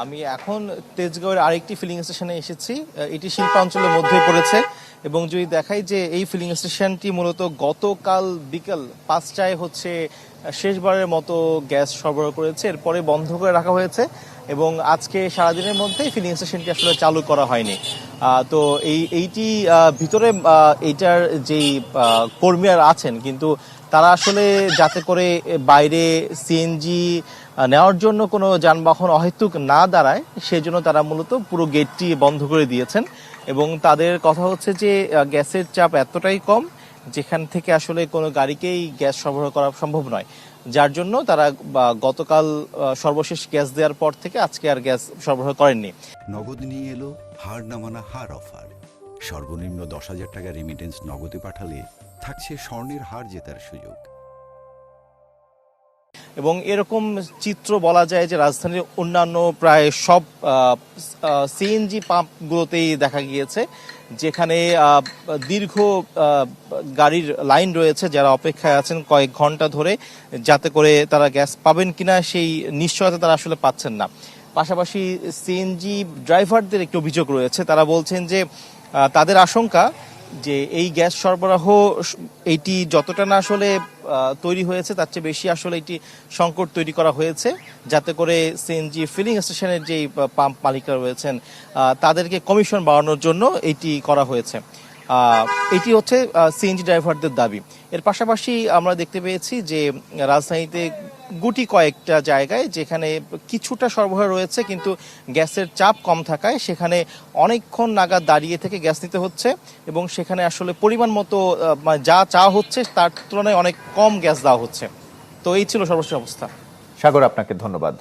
আমি এখন তেজগাঁওয়ের আরেকটি ফিলিং স্টেশনে এসেছি। এটি শিল্পাঞ্চলের মধ্যে পড়েছে এবং যদি দেখাই যে এই ফিলিং স্টেশনটি মূলত গতকাল বিকেল 5টায় শেষবারের মতো গ্যাস সরবরাহ করেছে, এরপরে বন্ধ করে রাখা হয়েছে এবং আজকে সারাদিনের মধ্যে ফিলিং স্টেশনটি আসলে চালু করা হয়নি। তো এইটি ভিতরে এইটার যেই কর্মীরা আছেন কিন্তু তারা আসলে যাতে করে বাইরে সিএনজি নেওয়ার জন্য কোনো যানবাহন অহেতুক না দাঁড়ায় সেজন্য তারা মূলত পুরো গেটটি বন্ধ করে দিয়েছেন এবং তাদের কথা হচ্ছে যে গ্যাসের চাপ এতটাই কম যেখান থেকে আসলে কোনো গাড়িকেই গ্যাস সরবরাহ করা সম্ভব নয়, যার জন্য তারা গতকাল সর্বশেষ গ্যাস দেওয়ার পর থেকে আজকে আর গ্যাস সরবরাহ করেননি। নগদ নিয়ে এলো হার নামানা হার অফার। সর্বনিম্ন 10,000 টাকা রেমিটেন্স নগদে পাঠালে থাকছে স্বর্ণের হার জেতার সুযোগ। এবং এরকম চিত্র বলা যায় যে রাজধানীর অন্যান্য প্রায় সব সিএনজি পাম্পগুলোতেই দেখা গিয়েছে, যেখানে দীর্ঘ গাড়ির লাইন রয়েছে, যারা অপেক্ষায় আছেন কয়েক ঘন্টা ধরে যাতে করে তারা গ্যাস পাবেন কিনা সেই নিশ্চয়তা তারা আসলে পাচ্ছেন না। পাশাপাশি সিএনজি ড্রাইভারদের একটি অভিযোগ রয়েছে, তারা বলছেন যে তাদের আশঙ্কা যে এই গ্যাস সরবরাহ এইটি যতটা না আসলে তৈরি হয়েছে তার চেয়ে বেশি আসলে এটি সংকট তৈরি করা হয়েছে, যাতে করে সিএনজি ফিলিং স্টেশনের যেই পাম্প মালিকরা রয়েছেন তাদেরকে কমিশন বাড়ানোর জন্য এটি করা হয়েছে। এটি হচ্ছে সিএনজি ড্রাইভারদের দাবি। এর পাশাপাশি আমরা দেখতে পেয়েছি যে রাজধানীতে গুটি কয়েকটা জায়গায় যেখানে কিছুটা সরবরাহ রয়েছে কিন্তু গ্যাসের চাপ কম থাকায় সেখানে অনেকক্ষণ নাগাদ দাঁড়িয়ে থেকে গ্যাস নিতে হচ্ছে এবং সেখানে আসলে পরিমাণ মতো যা চাওয়া হচ্ছে তার তুলনায় অনেক কম গ্যাস দেওয়া হচ্ছে। তো এই ছিল সর্বশেষ অবস্থা। সাগর, আপনাকে ধন্যবাদ।